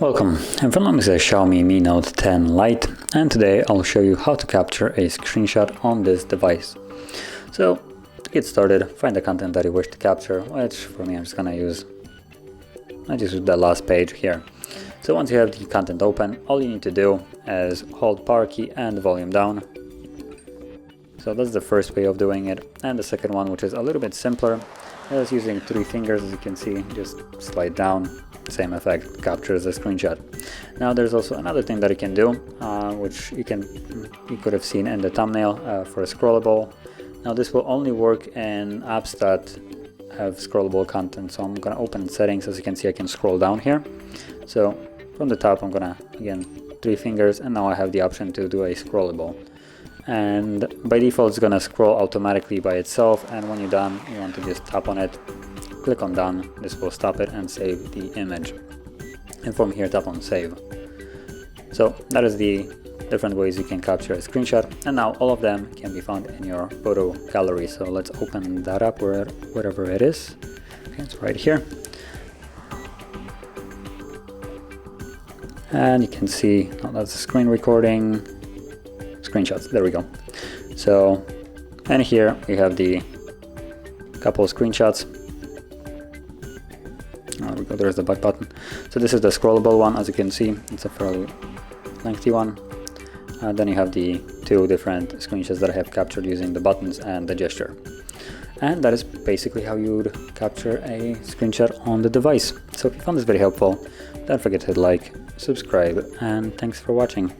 Welcome, in front of me is a Xiaomi Mi Note 10 Lite, and today I'll show you how to capture a screenshot on this device. So, to get started, find the content that you wish to capture, which for me I just use the last page here. So once you have the content open, all you need to do is hold power key and volume down. So that's the first way of doing it, and the second one, which is a little bit simpler, is using 3 fingers. As you can see, just slide down, same effect, captures the screenshot. Now there's also another thing that you can do, which you could have seen in the thumbnail for a scrollable. Now this will only work in apps that have scrollable content. So I'm gonna open settings. As you can see, I can scroll down here. So from the top, I'm gonna, again, 3 fingers, and now I have the option to do a scrollable. And by default, it's gonna scroll automatically by itself, and when you're done, you want to just tap on it, click on done. This will stop it and save the image. And from here, tap on save. So that is the different ways you can capture a screenshot, and now all of them can be found in your photo gallery. So let's open that up wherever it is. Okay, it's right here. And you can see, oh, that's the screen recording, screenshots, there we go. So, and here we have the couple of screenshots. There we go, there's the back button. So this is the scrollable one. As you can see, it's a fairly lengthy one. Then you have the 2 different screenshots that I have captured using the buttons and the gesture. And that is basically how you would capture a screenshot on the device. So if you found this very helpful, don't forget to hit like, subscribe, and thanks for watching.